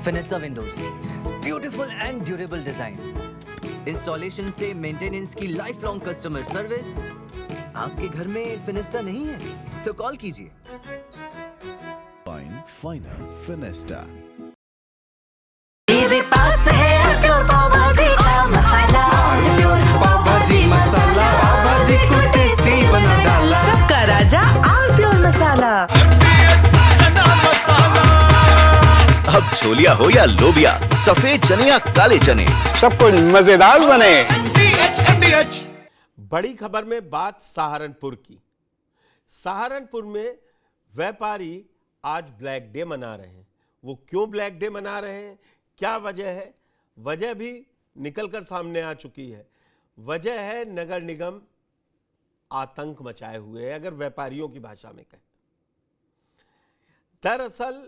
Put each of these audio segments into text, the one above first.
फिनिस्टा windows, beautiful and durable designs, installation से maintenance की life long customer service. आपके घर में फिनिस्टा नहीं है तो कॉल कीजिए। Final Fenesta. मेरे पास है प्योर पाव भाजी का मसाला, प्योर पाव भाजी मसाला, पाव भाजी को टेस्टी बना डाला, सबका राजा आल प्योर मसाला। अब छोलिया हो या लोबिया, सफेद चने या काले चने, सब कुछ मजेदार बने। बड़ी खबर में बात सहारनपुर की। सहारनपुर में व्यापारी आज ब्लैक डे मना रहे हैं। वो क्यों ब्लैक डे मना रहे हैं, क्या वजह है, वजह भी निकलकर सामने आ चुकी है। वजह है नगर निगम आतंक मचाए हुए है, अगर व्यापारियों की भाषा में कहें। दरअसल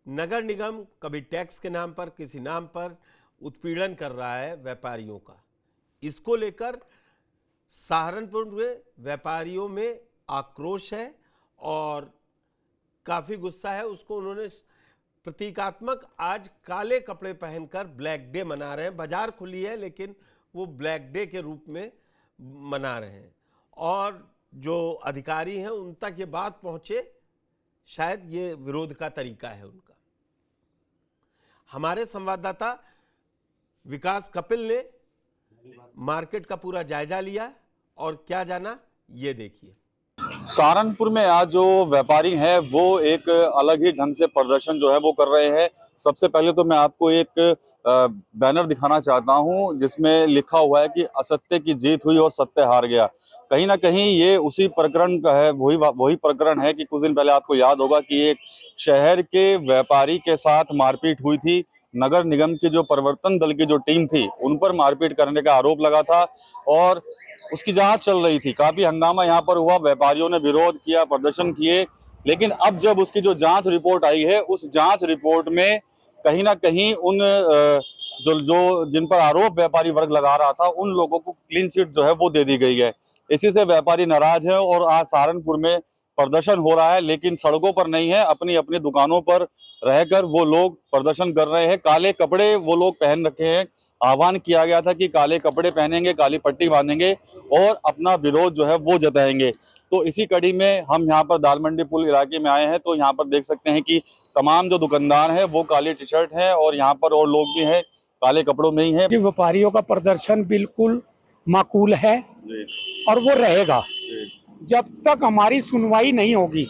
नगर निगम कभी टैक्स के नाम पर, किसी नाम पर उत्पीड़न कर रहा है व्यापारियों का। इसको लेकर सहारनपुर में व्यापारियों में आक्रोश है और काफ़ी गुस्सा है। उसको उन्होंने प्रतीकात्मक आज काले कपड़े पहनकर ब्लैक डे मना रहे हैं। बाजार खुली है लेकिन वो ब्लैक डे के रूप में मना रहे हैं और जो अधिकारी हैं उन तक ये बात पहुंचे, शायद ये विरोध का तरीका है उनका। हमारे संवाददाता विकास कपिल ने मार्केट का पूरा जायजा लिया और क्या जाना ये देखिए। सहारनपुर में आज जो व्यापारी हैं वो एक अलग ही ढंग से प्रदर्शन जो है वो कर रहे हैं। सबसे पहले तो मैं आपको एक बैनर दिखाना चाहता हूं जिसमें लिखा हुआ है कि असत्य की जीत हुई और सत्य हार गया। कहीं ना कहीं ये उसी प्रकरण का है, वही प्रकरण है कि कुछ दिन पहले आपको याद होगा कि एक शहर के व्यापारी के साथ मारपीट हुई थी। नगर निगम की जो परिवर्तन दल की जो टीम थी उन पर मारपीट करने का आरोप लगा था और उसकी जांच चल रही थी। काफी हंगामा यहाँ पर हुआ, व्यापारियों ने विरोध किया, प्रदर्शन किए, लेकिन अब जब उसकी जो जांच रिपोर्ट आई है उस जांच रिपोर्ट में कहीं ना कहीं उन जो जिन पर आरोप व्यापारी वर्ग लगा रहा था उन लोगों को क्लीन चिट जो है वो दे दी गई है। इसी से व्यापारी नाराज है और आज सहारनपुर में प्रदर्शन हो रहा है, लेकिन सड़कों पर नहीं है, अपनी अपनी दुकानों पर रहकर वो लोग प्रदर्शन कर रहे हैं। काले कपड़े वो लोग पहन रखे हैं। आह्वान किया गया था कि काले कपड़े पहनेंगे, काली पट्टी बांधेंगे और अपना विरोध जो है वो जताएंगे। तो इसी कड़ी में हम यहाँ पर दाल मंडी पुल इलाके में आए हैं। तो यहाँ पर देख सकते हैं कि तमाम जो दुकानदार हैं वो काली टी शर्ट हैं और यहाँ पर और लोग भी हैं काले कपड़ों में ही हैं। व्यापारियों का प्रदर्शन बिल्कुल माकूल है और वो रहेगा। जब तक हमारी सुनवाई नहीं होगी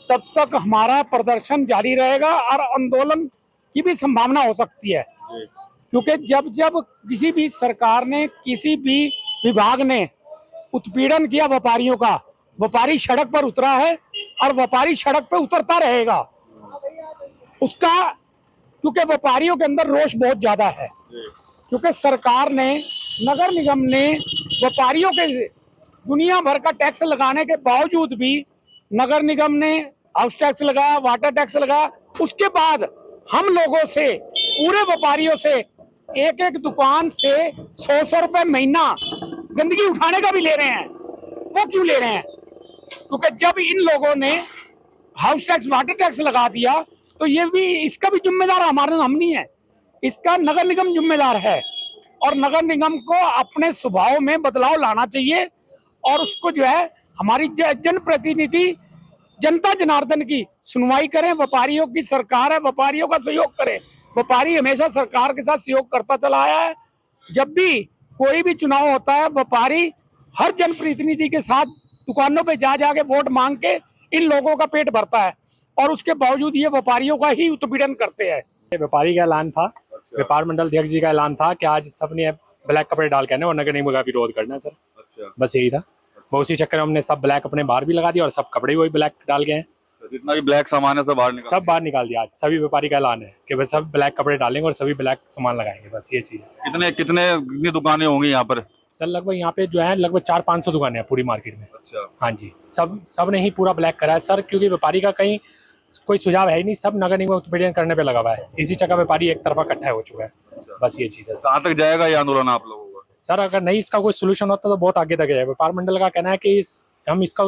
तब तक हमारा प्रदर्शन जारी रहेगा और आंदोलन की भी संभावना हो सकती है, क्योंकि जब जब किसी भी सरकार ने, किसी भी विभाग ने उत्पीड़न किया व्यापारियों का, व्यापारी सड़क पर उतरा है और व्यापारी सड़क पर उतरता रहेगा। उसका क्योंकि व्यापारियों के अंदर रोष बहुत ज्यादा है, क्योंकि सरकार ने, नगर निगम ने व्यापारियों के दुनिया भर का टैक्स लगाने के बावजूद भी, नगर निगम ने हाउस टैक्स लगाया, वाटर टैक्स लगाया, उसके बाद हम लोगों से, पूरे व्यापारियों से एक एक दुकान से 100 रुपए महीना गंदगी उठाने का भी ले रहे हैं। वो क्यों ले रहे हैं? क्योंकि जब इन लोगों ने हाउस टैक्स, वाटर टैक्स लगा दिया तो ये भी, इसका भी जिम्मेदार हमारे, हम नहीं है, इसका नगर निगम जिम्मेदार है। और नगर निगम को अपने स्वभाव में बदलाव लाना चाहिए और उसको जो है हमारी जनप्रतिनिधि, जनता जनार्दन की सुनवाई करें। व्यापारियों की सरकार है, व्यापारियों का सहयोग करें। व्यापारी हमेशा सरकार के साथ सहयोग करता चला आया है। जब भी कोई भी चुनाव होता है, व्यापारी हर जनप्रतिनिधि के साथ दुकानों पे जा जाके वोट मांग के इन लोगों का पेट भरता है और उसके बावजूद ये व्यापारियों का ही उत्पीड़न करते हैं। व्यापारी का ऐलान था, व्यापार मंडल अध्यक्ष जी का ऐलान था कि आज सबने ब्लैक कपड़े डाल के आने और नगर निगम का विरोध करना है सर। अच्छा। बस यही था। वो उसी चक्कर में हमने सब ब्लैक अपने बाहर भी लगा दिया और सब कपड़े वही ब्लैक डाल गए हैं। जितना भी ब्लैक सामान है सब बाहर निकाल दिया। आज सभी व्यापारी का ऐलान है कि बस सब ब्लैक कपड़े डालेंगे और सभी ब्लैक सामान लगाएंगे, बस ये चीज है। कितनी दुकानें होंगी यहाँ पर सर? लगभग यहाँ पे जो है लगभग 400-500 दुकानें हैं पूरी मार्केट में। अच्छा। हाँ जी, सब ने ही पूरा ब्लैक करा है सर, क्योंकि व्यापारी का कहीं कोई सुझाव है ही नहीं, सब नगर निगम उत्पीड़न करने पे लगा हुआ है। इसी जगह व्यापारी एक तरफा इकट्ठा हो चुका है। बस ये चीज है। कहाँ तक जाएगा ये आंदोलन आप लोगों का? सर अगर नहीं इसका कोई सोल्यूशन होता तो बहुत आगे तक जाएगा। व्यापार मंडल का कहना है कि हम इसका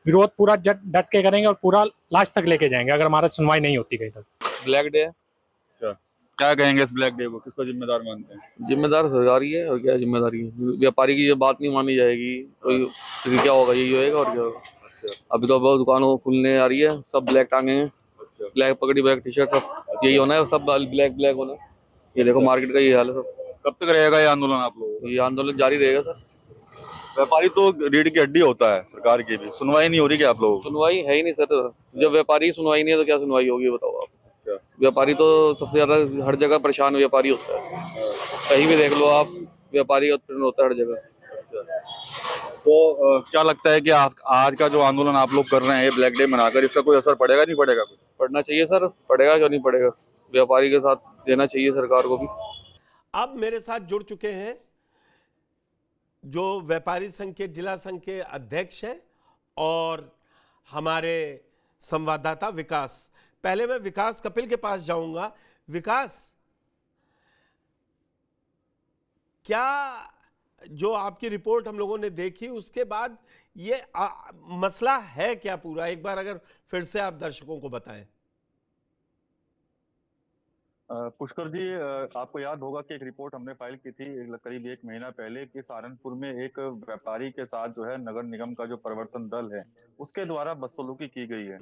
विरोध पूरा डट के करेंगे और पूरा लास्ट तक लेके जाएंगे अगर हमारा सुनवाई नहीं होती कहीं तक। Black day. अच्छा। क्या कहेंगे इस ब्लैक डे को, किसको जिम्मेदार मानते हैं? जिम्मेदार सरकार ही है, और क्या जिम्मेदारी है? व्यापारी की जब बात नहीं मानी जाएगी तो फिर क्या होगा? यही होएगा और क्या होगा? अभी तो बहुत दुकानों खुलने आ रही है, सब ब्लैक टांगे हैं, ब्लैक पगड़ी, ब्लैक टी शर्ट, सब यही होना है, सब ब्लैक ब्लैक होना है। ये देखो मार्केट का ये हाल है सब। कब तक रहेगा ये आंदोलन आप लोगों का? ये आंदोलन जारी रहेगा सर। व्यापारी तो रीढ़ की हड्डी होता है सरकार की भी, सुनवाई नहीं हो रही क्या आप लोगों को? सुनवाई है ही नहीं सर। जब व्यापारी की सुनवाई नहीं है तो क्या सुनवाई होगी बताओ आप? व्यापारी तो सबसे ज्यादा हर जगह परेशान व्यापारी होता है, कहीं भी देख लो आप, व्यापारी उत्पीड़न होता है हर जगह। तो क्या लगता है कि आज का जो आंदोलन आप लोग कर रहे हैं ब्लैक डे मनाकर, इसका कोई असर पड़ेगा नहीं पड़ेगा? कुछ पड़ना चाहिए सर। पड़ेगा क्यों नहीं पड़ेगा? व्यापारी के साथ देना चाहिए सरकार को भी। अब मेरे साथ जुड़ चुके हैं जो व्यापारी संघ के जिला संघ के अध्यक्ष हैं और हमारे संवाददाता विकास। पहले मैं विकास कपिल के पास जाऊंगा। विकास, क्या जो आपकी रिपोर्ट हम लोगों ने देखी उसके बाद ये मसला है क्या पूरा? एक बार अगर फिर से आप दर्शकों को बताएं। पुष्कर जी, आपको याद होगा कि एक रिपोर्ट हमने फाइल की थी करीब 1 महीना पहले कि सहारनपुर में एक व्यापारी के साथ जो है नगर निगम का जो प्रवर्तन दल है उसके द्वारा बदसलूकी की गई है।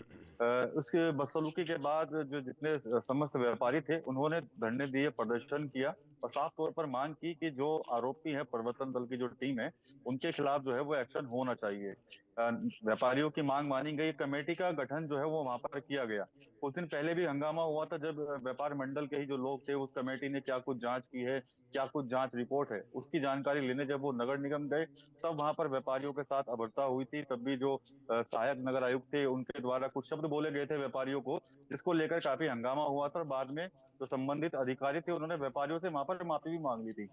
उसके बदसलूकी के बाद जो जितने समस्त व्यापारी थे उन्होंने धरने दिए, प्रदर्शन किया और साफ तौर पर मांग की कि जो आरोपी है प्रवर्तन दल की जो टीम है उनके खिलाफ जो है वो एक्शन होना चाहिए। व्यापारियों की मांग मानी गई, कमेटी का गठन जो है वो वहां पर किया गया। कुछ दिन पहले भी हंगामा हुआ था जब व्यापार मंडल के ही जो लोग थे उस कमेटी ने क्या कुछ जांच की है, क्या कुछ जांच रिपोर्ट है, उसकी जानकारी लेने जब वो नगर निगम गए तब वहां पर व्यापारियों के साथ अभद्रता हुई थी। तब भी जो सहायक नगर आयुक्त थे उनके द्वारा कुछ शब्द बोले गए थे व्यापारियों को, जिसको लेकर काफी हंगामा हुआ था। बाद में जो संबंधित अधिकारी थे उन्होंने व्यापारियों से वहां पर माफी भी मांग ली थी।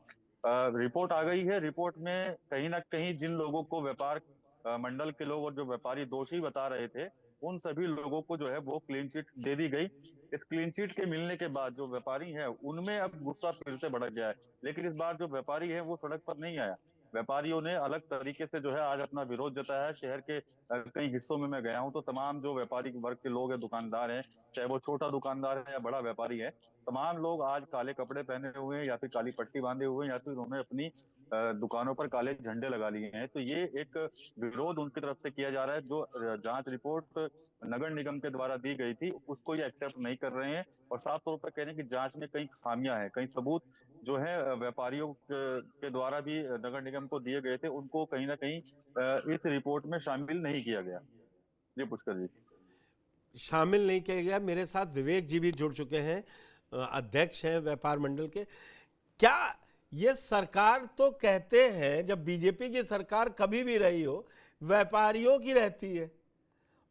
रिपोर्ट आ गई है। रिपोर्ट में कहीं ना कहीं जिन लोगों को व्यापार मंडल के लोग और जो व्यापारी दोषी बता रहे थे उन सभी लोगों को जो है वो क्लीन चिट दे दी गई। इस क्लीन चिट के मिलने के बाद जो व्यापारी है उनमें अब गुस्सा फिर से भड़क गया है, लेकिन इस बार जो व्यापारी है वो सड़क पर नहीं आया। व्यापारियों ने अलग तरीके से जो है आज अपना विरोध जताया है। शहर के कई हिस्सों में मैं गया हूं तो तमाम जो व्यापारी वर्ग के लोग हैं, दुकानदार हैं, चाहे वो छोटा दुकानदार है या बड़ा व्यापारी है, तमाम लोग आज काले कपड़े पहने हुए हैं या फिर काली पट्टी बांधे हुए हैं या फिर उन्होंने अपनी दुकानों पर काले झंडे लगा लिए हैं। तो ये एक विरोध उनकी तरफ से किया जा रहा है। जो जांच रिपोर्ट नगर निगम के द्वारा दी गई थी उसको ये एक्सेप्ट नहीं कर रहे हैं और साफ तौर पर कह रहे हैं कि जांच में कई खामियां हैं, कई सबूत जो है व्यापारियों के द्वारा भी नगर निगम को दिए गए थे उनको कहीं ना कहीं इस रिपोर्ट में शामिल नहीं किया गया। जी पुष्कर जी। शामिल नहीं किया गया। मेरे साथ विवेक जी भी जुड़ चुके हैं, अध्यक्ष हैं व्यापार मंडल के। क्या ये सरकार तो कहते हैं, जब बीजेपी की सरकार कभी भी रही हो व्यापारियों की रहती है,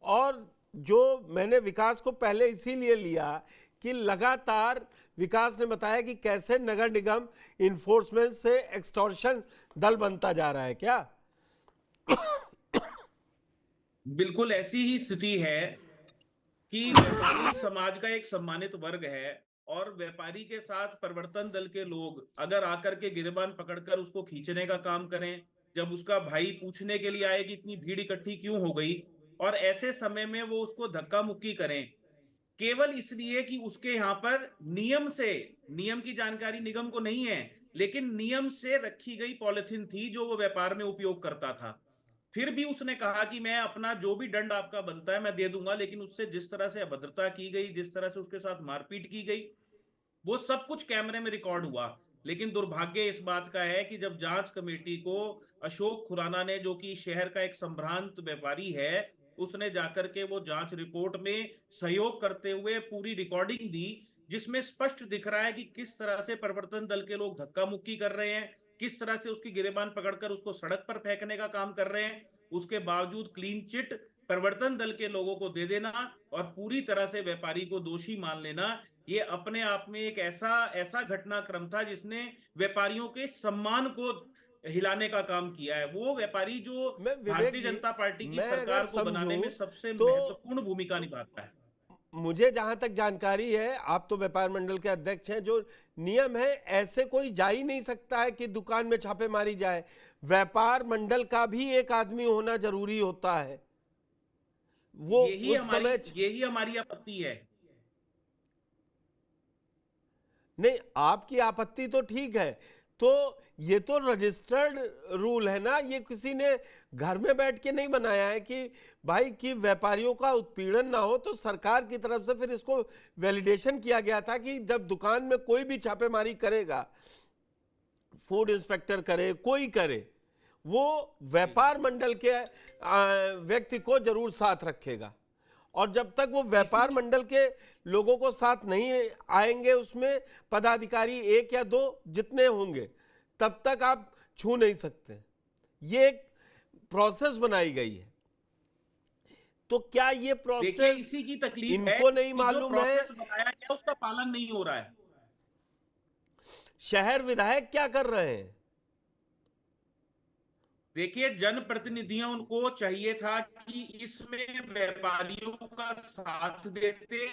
और जो मैंने विकास को पहले इसीलिए लिया कि लगातार विकास ने बताया कि कैसे नगर निगम इन्फोर्समेंट से एक्सटॉर्शन दल बनता जा रहा है। क्या बिल्कुल ऐसी ही स्थिति है कि व्यापारी समाज का एक सम्मानित वर्ग है और व्यापारी के साथ प्रवर्तन दल के लोग अगर आकर के गिरबान पकड़कर उसको खींचने का काम करें, जब उसका भाई पूछने के लिए आए कि इतनी भीड़ इकट्ठी क्यों हो गई, और ऐसे समय में वो उसको धक्का मुक्की करें केवल इसलिए कि उसके यहाँ पर नियम की जानकारी निगम को नहीं है, लेकिन नियम से रखी गई पॉलिथीन थी जो वो व्यापार में उपयोग करता था। फिर भी उसने कहा कि मैं अपना जो भी दंड आपका बनता है मैं दे दूंगा, लेकिन उससे जिस तरह से अभद्रता की गई, जिस तरह से उसके साथ मारपीट की गई, वो सब कुछ कैमरे में रिकॉर्ड हुआ। लेकिन दुर्भाग्य इस बात का है कि जब जांच कमेटी को अशोक खुराना ने, जो कि शहर का एक संभ्रांत व्यापारी है, उसने जाकर के वो जांच रिपोर्ट में सहयोग करते हुए पूरी रिकॉर्डिंग दी, जिसमें स्पष्ट दिख रहा है कि किस तरह से प्रवर्तन दल के लोग धक्का मुक्की कर रहे हैं, किस तरह से उसकी गिरेबान पकड़कर उसको सड़क पर फेंकने का काम कर रहे हैं। उसके बावजूद क्लीन चिट प्रवर्तन दल के लोगों को दे देना और पूरी तरह से व्यापारी को दोषी मान लेना, ये अपने आप में एक ऐसा घटनाक्रम था जिसने व्यापारियों के सम्मान को हिलाने का काम किया है। वो व्यापारी जो भारतीय जनता पार्टी की सरकार को बनाने में सबसे महत्वपूर्ण भूमिका निभाता है। मुझे जहां तक जानकारी है, आप तो व्यापार मंडल के अध्यक्ष हैं, जो नियम है ऐसे कोई जा ही नहीं सकता है कि दुकान में छापे मारी जाए। व्यापार मंडल का भी एक आदमी होना जरूरी होता है। वो यही हमारी आपत्ति है। नहीं, आपकी आपत्ति तो ठीक है, तो ये तो रजिस्टर्ड रूल है ना, ये किसी ने घर में बैठ के नहीं बनाया है कि भाई कि व्यापारियों का उत्पीड़न ना हो। तो सरकार की तरफ से फिर इसको वैलिडेशन किया गया था कि जब दुकान में कोई भी छापेमारी करेगा, फूड इंस्पेक्टर करे, कोई करे, वो व्यापार मंडल के व्यक्ति को जरूर साथ रखेगा। और जब तक वो व्यापार मंडल के लोगों को साथ नहीं आएंगे, उसमें पदाधिकारी 1 या 2 जितने होंगे, तब तक आप छू नहीं सकते। ये एक प्रोसेस बनाई गई है। तो क्या ये प्रोसेस इसी की तकलीफ इनको है नहीं कि मालूम जो है? प्रोसेस बनाया गया उसका पालन नहीं हो रहा है। शहर विधायक क्या कर रहे हैं? देखिए, जनप्रतिनिधियों को चाहिए था कि इसमें व्यापारियों का साथ देते,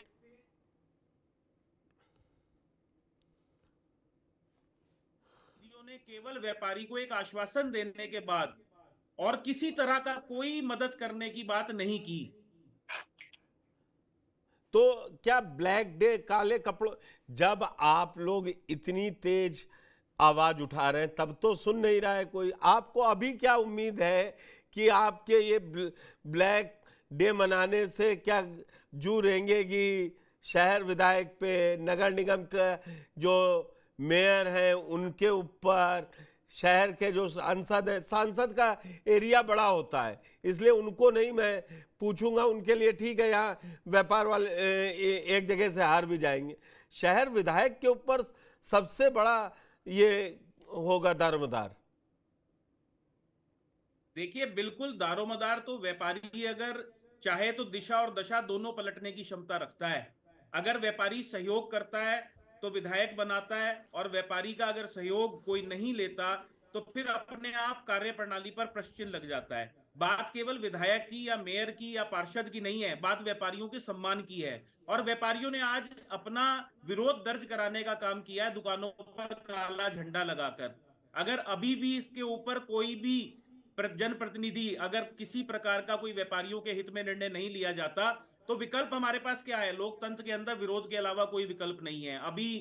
उन्होंने केवल व्यापारी को एक आश्वासन देने के बाद और किसी तरह का कोई मदद करने की बात नहीं की। तो क्या ब्लैक डे, काले कपड़ों, जब आप लोग इतनी तेज आवाज उठा रहे हैं तब तो सुन नहीं रहा है कोई। आपको अभी क्या उम्मीद है कि आपके ये ब्लैक डे मनाने से क्या जू रेंगेगी शहर विधायक पे, नगर निगम का जो मेयर हैं उनके ऊपर, शहर के जो सांसद है, सांसद का एरिया बड़ा होता है इसलिए उनको नहीं मैं पूछूंगा, उनके लिए ठीक है, यहाँ व्यापार वाले एक जगह से हार भी जाएंगे। शहर विधायक के ऊपर सबसे बड़ा ये होगा दारोमदार। देखिए, बिल्कुल दारोमदार तो व्यापारी अगर चाहे तो दिशा और दशा दोनों पलटने की क्षमता रखता है। अगर व्यापारी सहयोग करता है तो विधायक बनाता है, और व्यापारी का अगर सहयोग कोई नहीं लेता तो फिर अपने आप कार्य प्रणाली पर प्रश्न चिन्ह लग जाता है। बात केवल विधायक की या मेयर की या पार्षद की नहीं है, बात व्यापारियों के सम्मान की है। और व्यापारियों ने आज अपना विरोध दर्ज कराने का काम किया है, दुकानों पर काला झंडा लगाकर। अगर अभी भी इसके ऊपर कोई भी जनप्रतिनिधि, अगर किसी प्रकार का कोई व्यापारियों के हित में निर्णय नहीं लिया जाता, तो विकल्प हमारे पास क्या है? लोकतंत्र के अंदर विरोध के अलावा कोई विकल्प नहीं है। अभी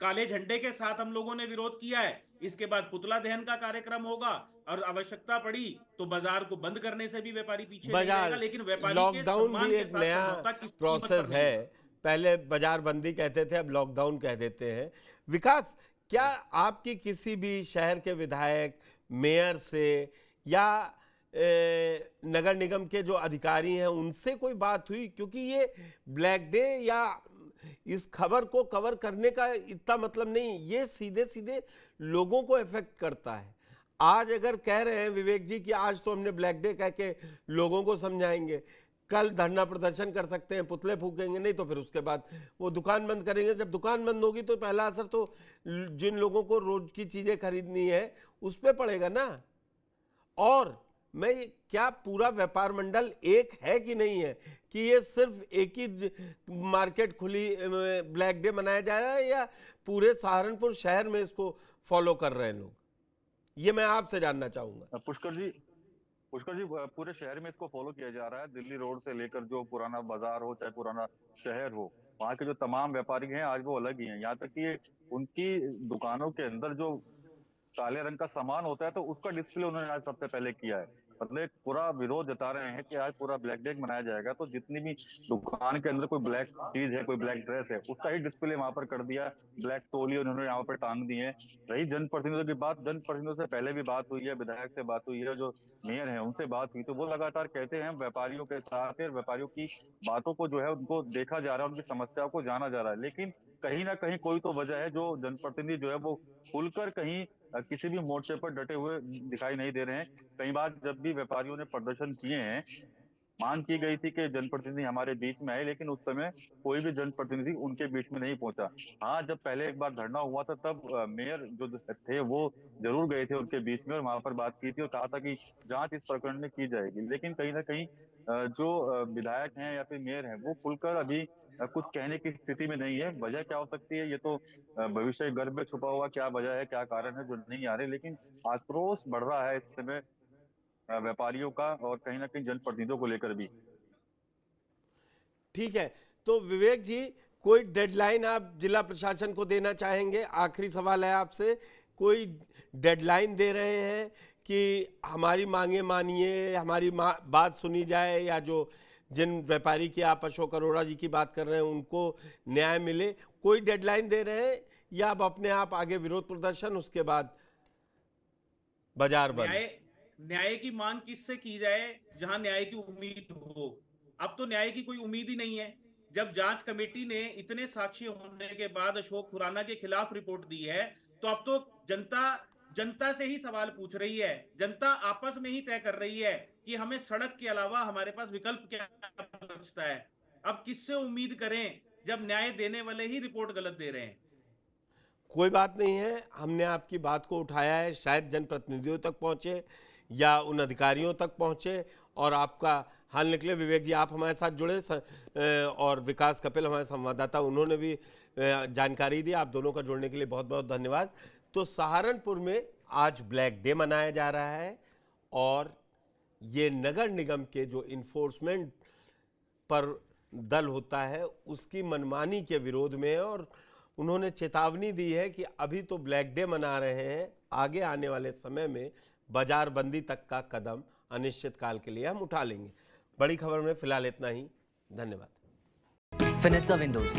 काले झंडे के साथ हम लोगों ने विरोध किया है, इसके बाद पुतला दहन का कार्यक्रम होगा, और आवश्यकता पड़ी तो बाजार को बंद करने से भी व्यापारी पीछे नहीं रहेगा। लेकिन व्यापारी लॉकडाउन भी एक नया प्रोसेस है, पहले बाजार बंदी कहते थे, अब लॉकडाउन कह देते हैं। विकास, क्या आपकी किसी भी शहर के विधायक, मेयर से या नगर निगम के जो अधिकारी हैं उनसे कोई बात हुई? क्योंकि ये ब्लैक डे या इस खबर को कवर करने का इतना मतलब नहीं, ये सीधे सीधे लोगों को इफेक्ट करता है। आज अगर कह रहे हैं विवेक जी कि आज तो हमने ब्लैक डे कह के लोगों को समझाएंगे, कल धरना प्रदर्शन कर सकते हैं, पुतले फूकेंगे, नहीं तो फिर उसके बाद वो दुकान बंद करेंगे। जब दुकान बंद होगी तो पहला असर तो जिन लोगों को रोज की चीजें खरीदनी है उस पर पड़ेगा ना। और मैं क्या पूरा व्यापार मंडल एक है कि नहीं है, कि ये सिर्फ एक ही मार्केट खुली ब्लैक डे मनाया जा रहा है, या पूरे सहारनपुर शहर में इसको फॉलो कर रहे हैं लोग? ये मैं आपसे जानना चाहूंगा। पुष्कर जी, पूरे शहर में इसको फॉलो किया जा रहा है। दिल्ली रोड से लेकर जो पुराना बाजार हो, चाहे पुराना शहर हो, वहाँ के जो तमाम व्यापारी हैं आज वो अलग ही हैं। यहाँ तक कि उनकी दुकानों के अंदर जो काले रंग का सामान होता है तो उसका डिस्प्ले उन्होंने आज सबसे पहले किया है। मतलब एक पूरा विरोध जता रहे हैं कि आज पूरा ब्लैक डे मनाया जाएगा, तो जितनी भी दुकान के अंदर कोई ब्लैक चीज है, कोई ब्लैक ड्रेस है, उसका ही डिस्प्ले वहां पर कर दिया। ब्लैक तौलिए उन्होंने यहाँ पर टांग दिए। रही जनप्रतिनिधियों की बात, जनप्रतिनिधियों से पहले भी बात हुई है, विधायक से बात हुई है, जो मेयर है उनसे बात हुई, तो वो लगातार कहते हैं व्यापारियों के साथ है, व्यापारियों की बातों को जो है उनको देखा जा रहा है, उनकी समस्याओं को जाना जा रहा है। लेकिन कहीं ना कहीं कोई तो वजह है जो जनप्रतिनिधि जो है वो खुलकर कहीं किसी भी मोर्चे पर डटे हुए दिखाई नहीं दे रहे हैं। कई बार जब भी व्यापारियों ने प्रदर्शन किए हैं, मांग की गई थी कि जनप्रतिनिधि हमारे बीच में आए, लेकिन उस समय कोई भी जनप्रतिनिधि उनके बीच में नहीं पहुंचा। हाँ, जब पहले एक बार धरना हुआ था तब मेयर जो थे वो जरूर गए थे उनके बीच में और वहां पर बात की थी और कहा था कि जांच इस प्रकरण में की जाएगी। लेकिन कहीं ना कहीं जो विधायक हैं या फिर मेयर हैं वो खुलकर अभी कुछ कहने की स्थिति में नहीं है। वजह क्या हो सकती है, ये तो भविष्य गर्भ में छुपा हुआ क्या वजह है, क्या कारण है जो नहीं आ रहे। लेकिन आक्रोश बढ़ रहा है इस समय व्यापारियों का और कहीं ना कहीं जनप्रतिनिधियों को लेकर भी। ठीक है, तो विवेक जी, कोई डेडलाइन आप जिला प्रशासन को देना चाहेंगे? आखिरी सवाल है आपसे, कोई डेडलाइन दे रहे हैं कि हमारी मांगे मानिए, हमारी बात सुनी जाए, या जो जिन व्यापारी की आप अशोक अरोड़ा जी की बात कर रहे हैं उनको न्याय मिले, कोई डेडलाइन दे रहे हैं या अब अपने आप आगे विरोध प्रदर्शन, उसके बाद बाजार बंद? न्याय की मांग किससे की जाए जहां न्याय की उम्मीद हो? अब तो न्याय की कोई उम्मीद ही नहीं है। जब जांच कमेटी ने इतने साक्ष्य होने के बाद अशोक खुराना के खिलाफ रिपोर्ट दी है, तो अब तो जनता से ही सवाल पूछ रही है। जनता आपस में ही तय कर रही है कि हमें सड़क के अलावा हमारे पास विकल्प क्या बचता है। अब किससे उम्मीद करें जब न्याय देने वाले ही रिपोर्ट गलत दे रहे हैं? कोई बात नहीं है, हमने आपकी बात को उठाया है, शायद जनप्रतिनिधियों तक पहुंचे या उन अधिकारियों तक पहुंचे और आपका हाल निकले। विवेक जी आप हमारे साथ जुड़े और विकास कपिल हमारे संवाददाता, उन्होंने भी जानकारी दी। आप दोनों का जुड़ने के लिए बहुत बहुत धन्यवाद। तो सहारनपुर में आज ब्लैक डे मनाया जा रहा है और ये नगर निगम के जो इन्फोर्समेंट पर दल होता है उसकी मनमानी के विरोध में है और उन्होंने चेतावनी दी है कि अभी तो ब्लैक डे मना रहे हैं, आगे आने वाले समय में बाजार बंदी तक का कदम अनिश्चित काल के लिए हम उठा लेंगे। बड़ी खबर में फिलहाल इतना ही, धन्यवाद। Fenesta windows,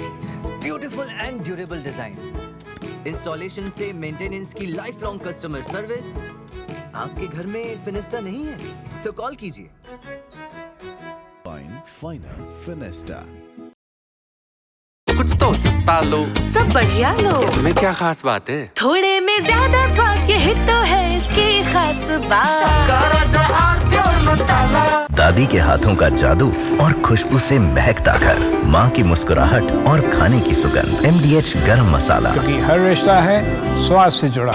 beautiful and durable designs, installation से मेंटेनेंस की लाइफ लॉन्ग कस्टमर सर्विस। आपके घर में फिनिस्टा नहीं है तो कॉल कीजिए। Final Fenesta. कुछ तो सस्ता लो, सब बढ़िया लो, इसमें क्या खास बात है? थोड़े में ज्यादा स्वाद, यही तो है इसकी खास बात। मसाला, दादी के हाथों का जादू और खुशबू से महकता घर, माँ की मुस्कुराहट और खाने की सुगंध। MDH गरम मसाला, क्योंकि हर रिश्ता है स्वाद से जुड़ा।